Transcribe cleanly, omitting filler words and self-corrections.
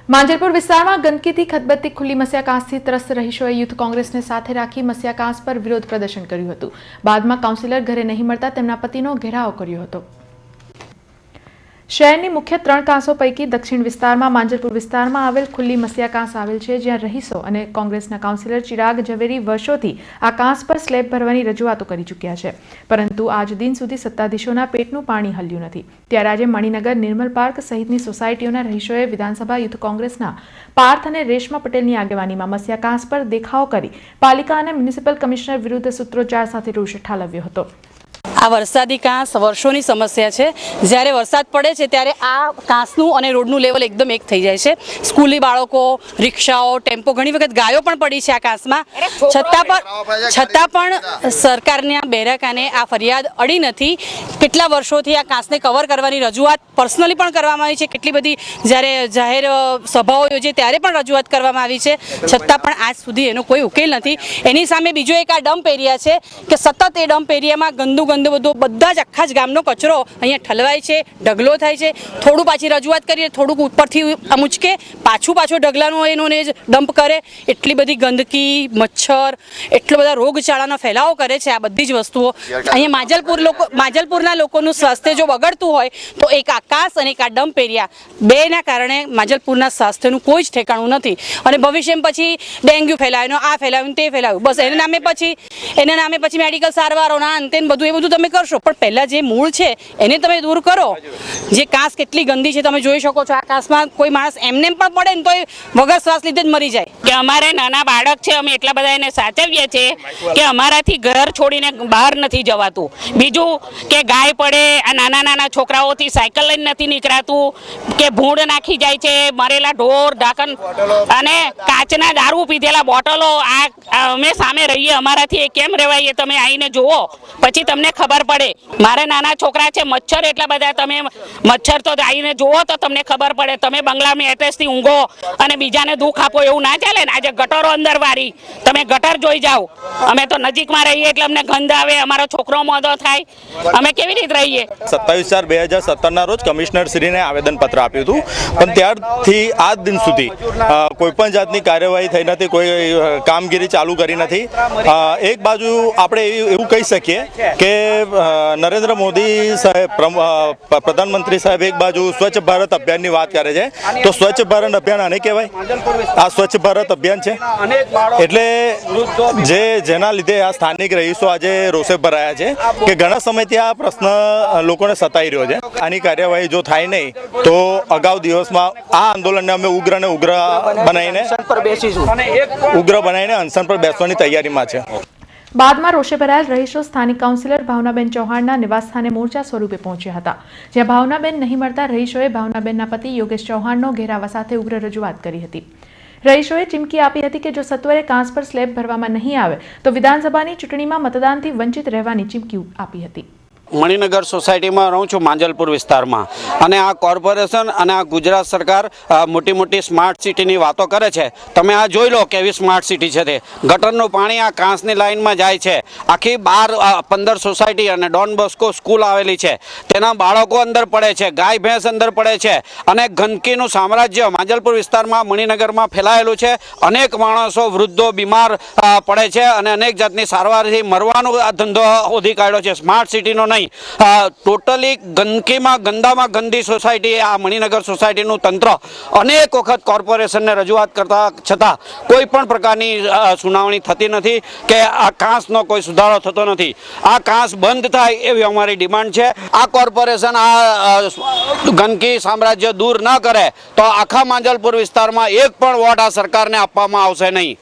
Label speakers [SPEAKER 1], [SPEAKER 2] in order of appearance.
[SPEAKER 1] માંજલપુર વિસ્તારમાં ગંદકીથી ખદબદતી ખુલ્લી મસ્યાકાંસથી ત્રસ્ત રહીશોએ યુથ કોંગ્રેસને સાથે રાખી મસ્યાકાંસ પર વિરોધ પ્રદર્શન કર્યું હતું। બાદમાં કાઉન્સિલર ઘરે નહીં મળતા તેમના પતિનો ઘેરાવ કર્યો હતો। શહેરની મુખ્ય 3 કાંસો પૈકી દક્ષિણ વિસ્તારમાં માંજલપુર વિસ્તારમાં આવેલ ખુલ્લી મસ્યાકાંસ આવેલ છે, જ્યાં રહીશો અને કોંગ્રેસના કાઉન્સિલર ચિરાગ ઝવેરી વર્ષોથી આ કાંસ પર સ્લેબ ભરવાની રજૂઆતો કરી ચૂક્યા છે, પરંતુ આજ દિન સુધી સત્તાધીશોના પેટનું પાણી હલ્યું નથી। ત્યારે આજે મણિનગર નિર્મલ પાર્ક સહિતની સોસાયટીઓના રહીશોએ વિધાનસભા યુથ કોંગ્રેસના પાર્થ અને રેશમા પટેલની આગેવાનીમાં મસ્યાકાંસ પર દેખાવ કરી પાલિકા અને મ્યુનિસિપલ કમિશનર વિરુદ્ધ સૂત્રોચ્ચાર સાથે રોષ ઠાલવ્યો હતો।
[SPEAKER 2] આ વરસાદી કાંસ વર્ષોની સમસ્યા છે। જ્યારે વરસાદ પડે છે ત્યારે આ કાંસનું અને રોડનું લેવલ એકદમ એક થઈ જાય છે। સ્કૂલી બાળકો, રિક્ષાઓ, ટેમ્પો, ઘણી વખત ગાયો પણ પડી છે આ કાંસમાં, છતાં પણ સરકારના બેરાકાને આ ફરિયાદ અડી નથી। કેટલા વર્ષોથી આ કાંસને કવર કરવાની રજૂઆત પર્સનલી પણ કરવામાં આવી છે, કેટલી બધી જ્યારે જાહેર સભાઓ યોજે ત્યારે પણ રજૂઆત કરવામાં આવી છે, છતાં પણ આજ સુધી એનો કોઈ ઉકેલ નથી। એની સામે બીજો એક આ ડમ્પ એરિયા છે કે સતત એ ડમ્પ એરિયામાં ગંદુ બધા જ આખા જ ગામનો કચરો અહીંયા ઠલવાય છે, ઢગલો થાય છે। થોડું પાછી રજૂઆત કરીએ, થોડુંક ઉપરથી મુચકે, પાછો ઢગલાનો એનો જ ડમ્પ કરે। એટલી બધી ગંદકી, મચ્છર, એટલો બધા રોગચાળાનો ફેલાવો કરે છે આ બધી જ વસ્તુઓ। અહીંયા માંજલપુરના લોકોનું સ્વાસ્થ્ય જો બગડતું હોય તો એક આકાશ અને એક આ ડમ્પ એરિયા બેના કારણે માંજલપુરના સ્વાસ્થ્યનું કોઈ જ ઠેકાણું નથી। અને ભવિષ્યમાં પછી ડેન્ગ્યુ ફેલાવ્યું, આ ફેલાવ્યું, તે ફેલાવ્યું, બસ એના નામે પછી મેડિકલ સારવારોના અંતે બધું તમે કરશો, પણ પહેલા જે મૂળ છે એને તમે દૂર કરો। જે કાંસ કેટલી ગંદી છે તમે જોઈ શકો છો। આ કાંસમાં કોઈ માણસ એમને પણ પડે ને તો વગર શ્વાસ લીધે જ મરી જાય।
[SPEAKER 3] કે અમારે નાના બાળક છે, અમે એટલા બધા એને સાચવીએ છીએ કે અમારાથી ઘર છોડીને બહાર નથી જવાતું। બીજું કે ગાય પડે, આ નાના છોકરાઓથી સાયકલ લઈને નથી નીકળાતું, કે ભૂંડ નાખી જાય છે, મરેલા ઢોર, ઢાંકણ અને કાચના દારૂ પીધેલા બોટલો। આ અમે સામે રહીએ, અમારાથી કેમ રહેવાય તમે આવીને જુઓ, પછી તમને ખબર પડે। મારે નાના છોકરા છે, મચ્છર એટલા બધા, તમે મચ્છર તો આવીને જુઓ તો તમને ખબર પડે। તમે બંગલામાં એડ્રેસથી ઊંઘો અને બીજાને દુઃખ આપો એવું ના ચાલે ને। આજે ગટરો અંદર વારી, તમે ગટર જોઈ જાઓ। અમે તો નજીકમાં રહીએ એટલે અમને ગંધ આવે, અમારો છોકરો મોદો થાય, અમે કેવી રીતે રહીએ।
[SPEAKER 4] 27/4/2017 રોજ કમિશનર શ્રીને આવેદનપત્ર આપ્યું હતું, પણ ત્યારથી આજ દિન સુધી કોઈ પણ જાતની કાર્યવાહી થઈ નથી, કોઈ કામગીરી ચાલુ કરી નથી। એક બાજુ આપણે એવું કહી શકીએ કે નરેન્દ્ર મોદી સાહેબ, પ્રધાનમંત્રી સાહેબ એક બાજુ સ્વચ્છ ભારત અભિયાનની વાત કરે છે, તો સ્વચ્છ ભારત અભિયાન આને કહેવાય? આ સ્વચ્છ ભારત અભિયાન છે। એટલે જેના લીધે આ સ્થાનિક રહીશો આજે રોષે ભરાયા છે કે ઘણા સમયથી આ પ્રશ્ન લોકોને સતાઈ રહ્યો છે। આની કાર્યવાહી જો થાય નહીં તો અગાઉ દિવસમાં આ આંદોલનને અમે ઉગ્ર બનાવીને અનશન પર બેસવાની તૈયારીમાં છે।
[SPEAKER 1] બાદમાં રોષે ભરાયેલ રહીશો સ્થાનિક કાઉન્સિલર ભાવનાબેન ચૌહાણના નિવાસસ્થાને મોરચા સ્વરૂપે પહોંચ્યા હતા, જ્યાં ભાવનાબેન નહીં મળતા રહીશોએ ભાવનાબેનના પતિ યોગેશ ચૌહાણનો ઘેરાવા સાથે ઉગ્ર રજૂઆત કરી હતી। રહીશોએ ચીમકી આપી હતી કે જો સત્વરે કાંસ પર સ્લેબ ભરવામાં નહીં આવે તો વિધાનસભાની ચૂંટણીમાં મતદાનથી વંચિત રહેવાની ચીમકી આપી હતી।
[SPEAKER 5] મણિનગર સોસાયટીમાં રહું છું, માંજલપુર વિસ્તારમાં, અને આ કોર્પોરેશન અને આ ગુજરાત સરકાર મોટી સ્માર્ટ સિટીની વાતો કરે છે। તમે આ જોઈ લો કેવી સ્માર્ટ સિટી છે તે। ગટરનું પાણી આ કાંસની લાઇનમાં જાય છે। આખી 12-15 સોસાયટી અને ડોન બોસ્કો સ્કૂલ આવેલી છે, તેના બાળકો અંદર પડે છે, ગાય ભેંસ અંદર પડે છે, અને ગંદકીનું સામ્રાજ્ય માંજલપુર વિસ્તારમાં મણિનગરમાં ફેલાયેલું છે। અનેક માણસો, વૃદ્ધો બીમાર પડે છે અને અનેક જાતની સારવારથી મરવાનો આ ધંધો શોધી કાઢ્યો છે। સ્માર્ટ સિટીનો નહીં, ટોટલી ગંદામાં ગંદી સોસાયટી આ મણિનગર સોસાયટીનું તંત્ર અનેક વખત કોર્પોરેશનને રજૂઆત કરતા છતાં કોઈ પણ પ્રકારની સુનાવણી થતી નથી કે આ કાંસનો કોઈ સુધારો થતો નથી। આ કાંસ બંધ થાય એવી અમારી ડિમાન્ડ છે। આ કોર્પોરેશન આ ગંદકી સામ્રાજ્ય દૂર ન કરે તો આખા માંજલપુર વિસ્તારમાં એક પણ વોટ આ સરકારને આપવામાં આવશે નહીં।